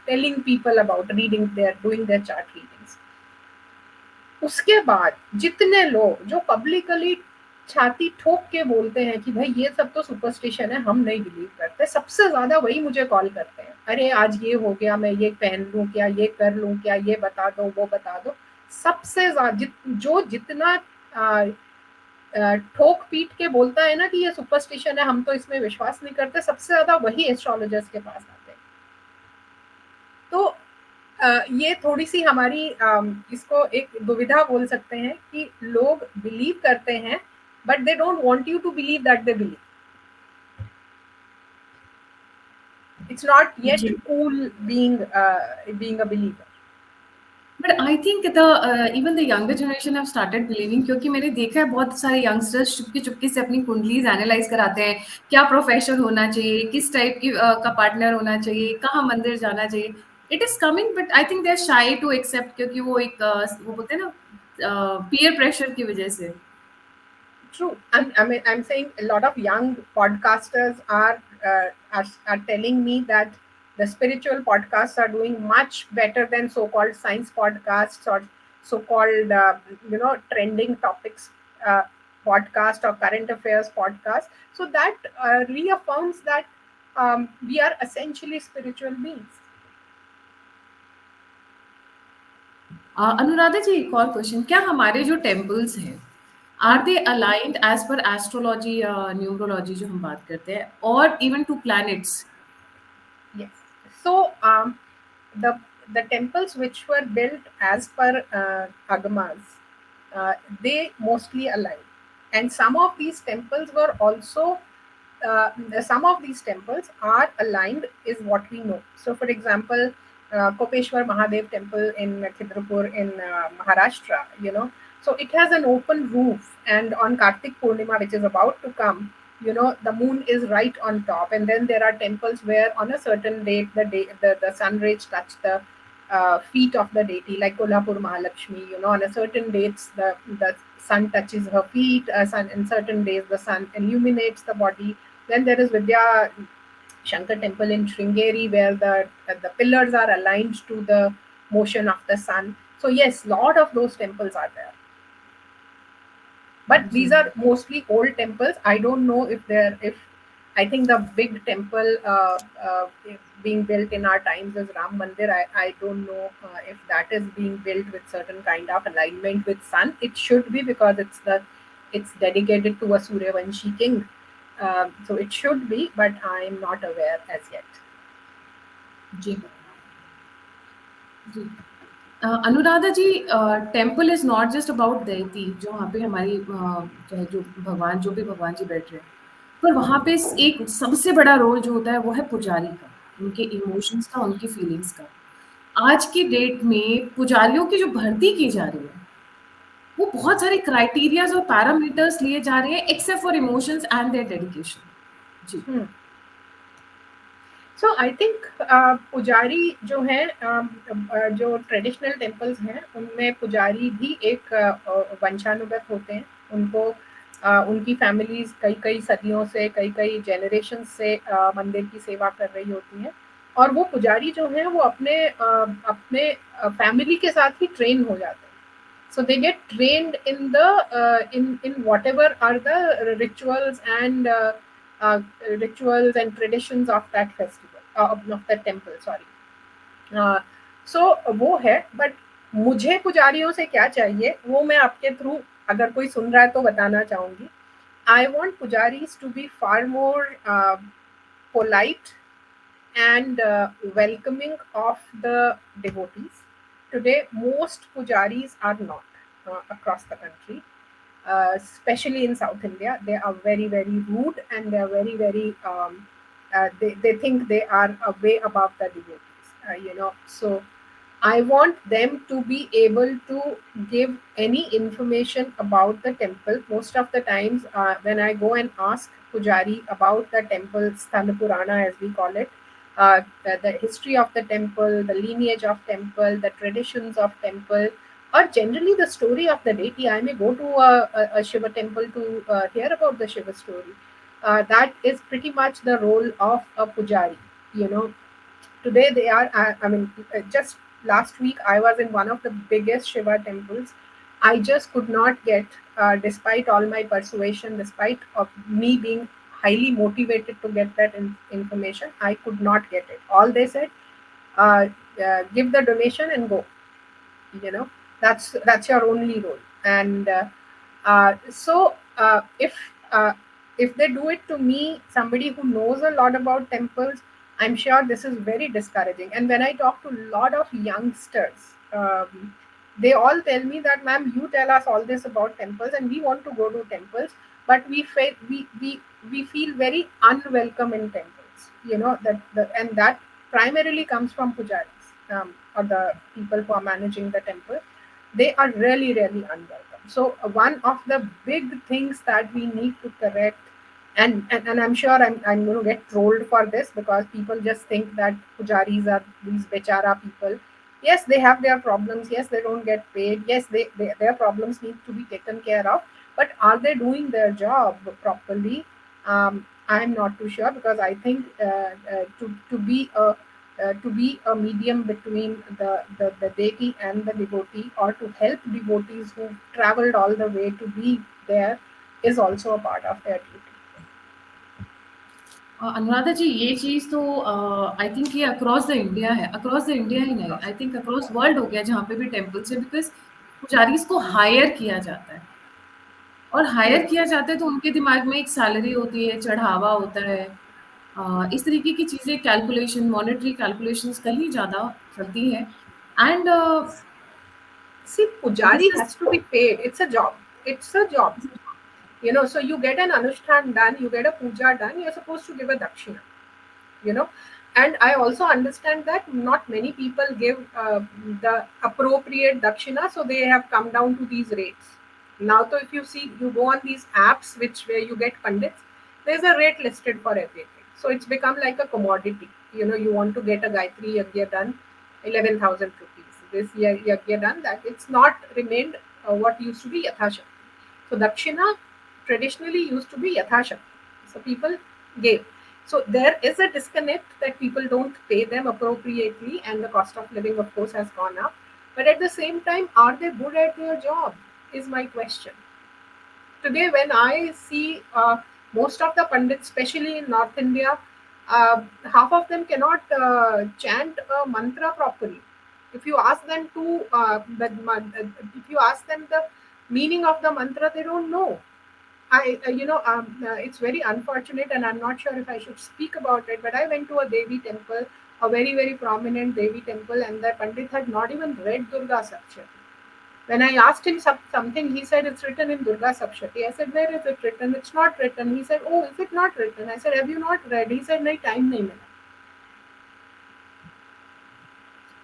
telling people about reading their doing their chart readings. उसके बाद जितने लोग जो पब्लिकली छाती ठोक के बोलते हैं कि भाई ये सब तो सुपरस्टिशन है, हम नहीं बिलीव करते, सबसे ज्यादा वही मुझे कॉल करते हैं, अरे आज ये हो गया, मैं ये पहन लूं क्या, ये कर लूं क्या, ये बता दो, वो बता दो। सबसे ज्यादा जो जितना ठोक पीट के बोलता है ना कि ये सुपरस्टिशन है, हम तो इसमें विश्वास नहीं करते, सबसे ज्यादा वही एस्ट्रोलॉजर्स के पास आते हैं। तो ये थोड़ी सी हमारी इसको एक दुविधा बोल सकते हैं कि लोग बिलीव करते हैं, but they don't want you to believe that they believe. It's not yet cool being a believer. But I think the even the younger generation have started believing, क्योंकि मैंने देखा है बहुत सारे यंगस्टर्स चुपके चुपके से अपनी कुंडलीज एनालाइज कराते हैं, क्या प्रोफेशन होना चाहिए, किस टाइप की का पार्टनर होना चाहिए, कहाँ मंदिर जाना चाहिए। It is coming, but I think they are shy to accept, क्योंकि वो एक वो बोलते हैं ना, पीयर प्रेशर की वजह से। True. I'm saying a lot of young podcasters are telling me that the spiritual podcasts are doing much better than so-called science podcasts, or so-called trending topics podcast, or current affairs podcast. So that reaffirms that we are essentially spiritual beings. Anuradha जी, एक और क्वेश्चन, क्या हमारे जो टेम्पल्स हैं, are they aligned as per astrology या न्यूमरोलॉजी जो हम बात करते हैं, और even to planets? Yes. So the the temples which were built as per agamas, they mostly align, and some of these temples were also some of these temples are aligned, is what we know. So for example, Kopeshwar Mahadev temple in Khidrapur in Maharashtra, so it has an open roof, and on Kartik Purnima, which is about to come, the moon is right on top, and then there are temples where on a certain date the sun rays touch the feet of the deity, like Kolhapur Mahalakshmi. On a certain dates the sun touches her feet, in certain days the sun illuminates the body. Then there is Vidya Shankar temple in Sringeri, where the pillars are aligned to the motion of the sun. So yes, lot of those temples are there. But जी these are mostly old temples. I don't know if they're if I think the big temple being built in our times is Ram Mandir. I don't know if that is being built with certain kind of alignment with sun. It should be, because it's dedicated to a Suryavanshi king. So it should be, but I am not aware as yet. जी जी Anuradha ji, temple is not just about देती जो वहाँ पे हमारी चाहे जो भगवान जो भी भगवान जी बैठ रहे हैं, पर वहाँ पे एक सबसे बड़ा रोल जो होता है वो है पुजारी का, उनके इमोशंस का, उनकी फीलिंग्स का। आज की डेट में पुजारियों की जो भर्ती की जा रही है, वो बहुत सारे क्राइटेरियाज और पैरामीटर्स लिए जा रहे हैं except for emotions and their dedication. जी Hmm. सो आई थिंक पुजारी जो है, जो ट्रेडिशनल टेम्पल्स हैं उनमें पुजारी भी एक वंशानुगत होते हैं। उनको उनकी फैमिलीज कई कई सदियों से, कई कई जनरेशन से मंदिर की सेवा कर रही होती हैं, और वो पुजारी जो हैं वो अपने फैमिली के साथ ही ट्रेन हो जाते हैं। So they get trained in the in whatever are the rituals and uh, rituals and traditions of that festival, of that temple, sorry. सो वो है, बट मुझे पुजारियों से क्या चाहिए वो मैं आपके थ्रू, अगर कोई सुन रहा है तो बताना चाहूंगी। I want pujaris to be far more polite and welcoming of the devotees. Today, most pujaris are not across the country, especially in South India. They are very, very rude, and they are very, very, they think they are way above the devotees, So I want them to be able to give any information about the temple. Most of the times, when I go and ask Pujari about the temple, Sthala Purana as we call it, the history of the temple, the lineage of temple, the traditions of temple, or generally the story of the deity. I may go to a Shiva temple to hear about the Shiva story. That is pretty much the role of a Pujari. You know, today they are, I mean, just last week I was in one of the biggest Shiva temples. I just could not get, despite all my persuasion, despite of me being highly motivated to get that information, I could not get it. All they said, uh, give the donation and go. you know that's your only role. And if they do it to me, somebody who knows a lot about temples, I'm sure this is very discouraging. And when I talk to a lot of youngsters, they all tell me that, ma'am, you tell us all this about temples and we want to go to temples, but we feel very unwelcome in temples. And that primarily comes from pujaris, or the people who are managing the temple. They are really, really unwelcome. So one of the big things that we need to correct, and I'm sure I'm going to get trolled for this, because people just think that pujaris are these bechara people. Yes, they have their problems. Yes, they don't get paid. Yes, their problems need to be taken care of. But are they doing their job properly? I'm not too sure, because I think to be a medium between the deity and the devotee, or to help devotees who traveled all the way to be there, is also a part of their duty. अनुराधा जी, ये चीज तो आई थिंक ये अक्रॉस द इंडिया है, अक्रॉस द इंडिया ही नहीं, आई थिंक अक्रॉस वर्ल्ड हो गया जहाँ पे भी टेम्पल से, बिकॉज पुजारीज को हायर किया जाता है, और हायर किया जाता है तो उनके दिमाग में एक सैलरी होती है, चढ़ावा होता है, इस तरीके की चीजें, कैलकुलेशन, मॉनेटरी कैलकुलेशंस कहीं ज्यादा चलती है। And See, this pujari is has to be paid. It's a job. It's a job. So you get an anushthan done, you get a puja done, you're supposed to give a dakshina. you know and I also understand that not many people give the appropriate dakshina, so they have come down to these rates now. So if you see, you go on these apps where you get pandits, there's a rate listed for everything, so it's become like a commodity. You want to get a Gayatri Yagya done, 11,000 rupees. This year Yagya done, that it's not remained what used to be Yathashakti. So Dakshina traditionally used to be Yathashakti. So people gave. So there is a disconnect that people don't pay them appropriately, and the cost of living, of course, has gone up. But at the same time, are they good at their job? Is my question. today when I see most of the pandits, especially in North India, half of them cannot chant a mantra properly. If you ask them to, if you ask them the meaning of the mantra, they don't know. It's very unfortunate, and I'm not sure if I should speak about it. But I went to a Devi temple, a very very prominent Devi temple, and the pandit had not even read Durga Saptashami. When I asked him something, he said it's written in Durga Saptashami. I said, where is it written? It's not written. He said, oh, is it not written? I said, have you not read? He said, नहीं time नहीं मिला.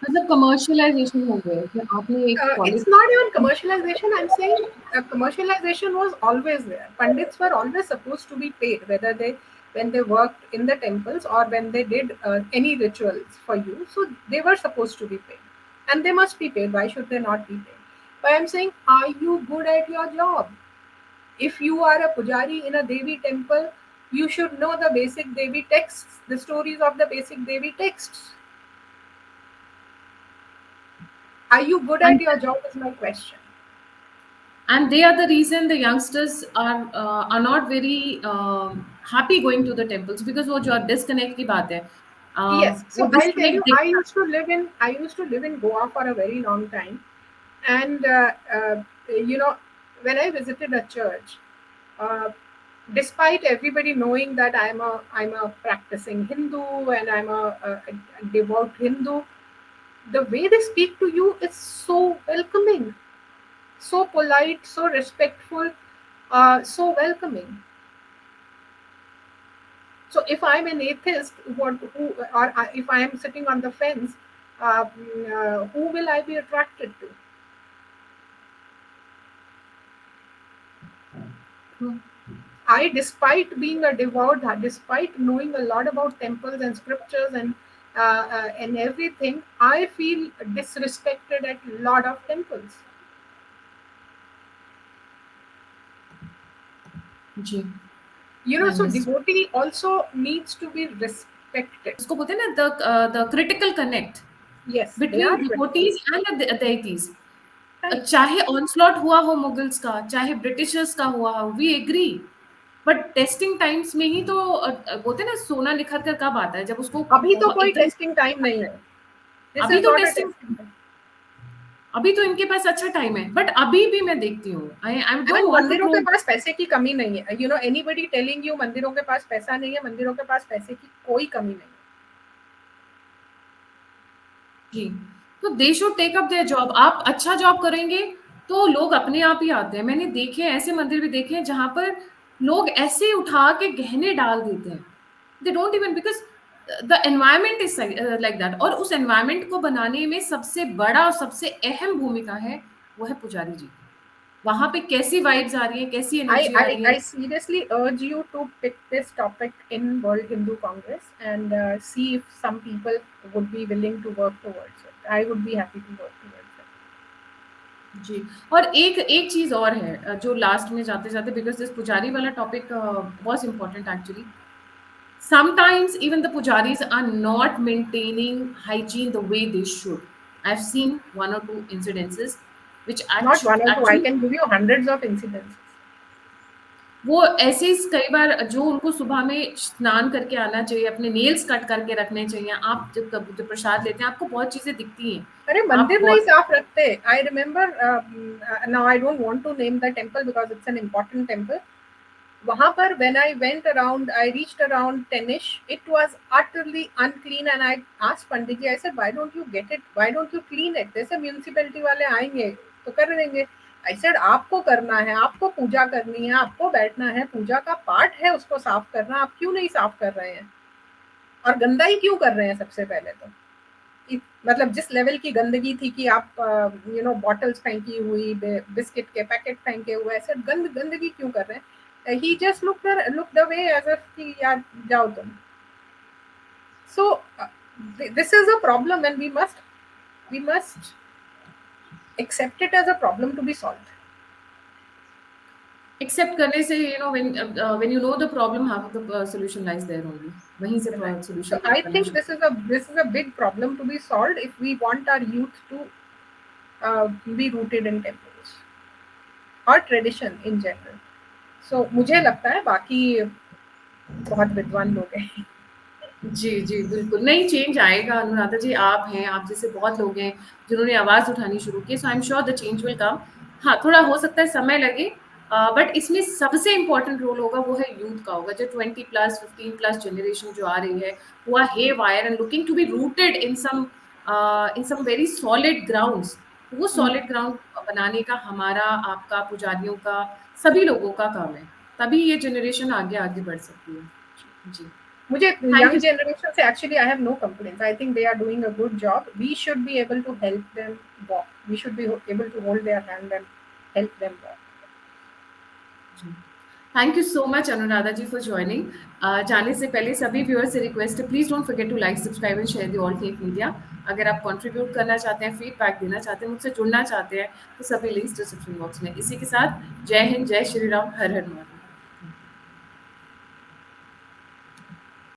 मतलब कमर्शियलाइजेशन हो गया कि आपने एक It's not even commercialization. I'm saying commercialization was always there. Pandits were always supposed to be paid, whether when they worked in the temples or when they did any rituals for you. So they were supposed to be paid, and they must be paid. Why should they not be paid? But I'm saying, are you good at your job? If you are a pujari in a Devi temple, you should know the basic Devi texts, the stories of the basic Devi texts. Are you good at your job is my question. And they are the reason the youngsters are not very happy going to the temples, because वो जो disconnect की बात है, Yes, वो so I'll tell disconnect you, I used to live in Goa for a very long time, and when I visited a church, uh, despite everybody knowing that I'm a practicing Hindu and I'm a devout Hindu, the way they speak to you is so welcoming, so polite, so respectful, so welcoming. So if I'm an atheist, if I am sitting on the fence, who will I be attracted to? I, despite being a devout, despite knowing a lot about temples and scriptures and everything, I feel disrespected at a lot of temples. Ji. So devotee also needs to be respected. उसको बोलते हैं ना the critical connect Yes, they between are critical. devotees and the deities. Right. चाहे ऑनस्लॉट हुआ हो मुगल्स का, चाहे ब्रिटिशर्स का हुआ हो, we agree, but testing times में ही तो बोलते हैं ना सोना निखर कर कब आता है, जब उसको अभी तो कोई एकदम टेस्टिंग टाइम नहीं है. This अभी is तो not a testing, testing time. अभी तो इनके पास अच्छा टाइम है, बट अभी भी मैं देखती हूँ, आई डोंट वांट टू मंदिरों के पास पैसे की कमी नहीं है. एनीबडी टेलिंग यू मंदिरों के पास पैसा नहीं है, मंदिरों के पास पैसे की कोई कमी नहीं है. जी, तो they should take up their job. आप अच्छा जॉब करेंगे तो लोग अपने आप ही आते हैं. मैंने देखे हैं, ऐसे मंदिर भी देखे हैं जहां पर लोग ऐसे उठा के गहने डाल देते हैं. They don't even, because the environment is like that. और उस एनवायरनमेंट को बनाने में सबसे बड़ा और सबसे अहम भूमिका है, वो है पुजारी जी. वहां पे कैसी वाइब्स आ रही है, कैसी एनर्जी आ रही है. I seriously urge you to pick this topic in World Hindu Congress and see if some people would be willing to work towards it. I would be happy to work towards it. जी. और एक चीज और है जो लास्ट में जाते जाते, बिकॉज दिस पुजारी वाला topic was important actually. Sometimes even the pujaris are not maintaining hygiene the way they should. I've seen one or two incidences which Not one or two. I actually can give you hundreds of incidents. वो ऐसे ही कई बार जो उनको सुबह में स्नान करके आना चाहिए, अपने नेल्स कट करके रखने चाहिए. आप जब प्रसाद लेते हैं, आपको बहुत चीजें दिखती हैं. अरे मंदिर नहीं साफ रखते. I remember now I don't want to name the temple because it's an important temple. वहाँ पर when I went around, I reached around 10ish. It was utterly unclean and I asked Pandit ji, I said, why don't you get it? Why don't you clean it? जैसे म्यूनिसिपैलिटी वाले आएंगे तो कर देंगे. I said, आपको करना है, आपको पूजा करनी है, आपको बैठना है, पूजा का पार्ट है उसको साफ करना. आप क्यों नहीं साफ कर रहे हैं और गंदा ही क्यों कर रहे हैं? सबसे पहले तो मतलब जिस लेवल की गंदगी थी कि आप बॉटल्स फेंकी हुई, बिस्किट के पैकेट फेंके हुए, ऐसे गंदगी क्यों कर रहे हैं? He just looked away as if कि यार जाओ तुम. So this is a problem and we must accept it as a problem to be solved. Accept करने से when you know the problem, half of the solution lies there only. वहीं से solution. So I think this is a big problem to be solved if we want our youth to be rooted in temples or tradition in general. सो मुझे लगता है बाकी बहुत विद्वान लोग हैं। जी, जी, बिल्कुल। नहीं, चेंज आएगा अनुराधा जी, आप हैं, आप जैसे बहुत लोग हैं जिन्होंने आवाज़ उठानी शुरू की, so I am sure the change will come. हाँ, थोड़ा हो सकता है समय लगे, बट इसमें सबसे इम्पोर्टेंट रोल होगा वो है यूथ का होगा, जो 20 प्लस, 15 प्लस जनरेशन जो आ रही है, who are haywire and looking to be rooted in some very solid grounds. वो सॉलिड ग्राउंड बनाने का हमारा, आपका, पुजारियों का, सभी लोगों का काम है। तभी ये जनरेशन आगे-आगे बढ़ सकती है। जी, मुझे थैंक यंग यू। जनरेशन से actually I have no complaints, I think they are doing a good job, we should be able to help them walk, we should be able to hold their hand and help them walk. Thank you so much Anuradha ji for joining. जाने से पहले सभी व्यूअर्स से रिक्वेस्ट है, please don't forget to like, subscribe and share the all tech media. अगर आप कंट्रीब्यूट करना चाहते हैं, फीडबैक देना चाहते हैं, मुझसे जुड़ना चाहते हैं, तो सभी लिंक्स डिस्क्रिप्शन बॉक्स में। इसी के साथ जय हिंद, जय श्री राम, हर हर महादेव।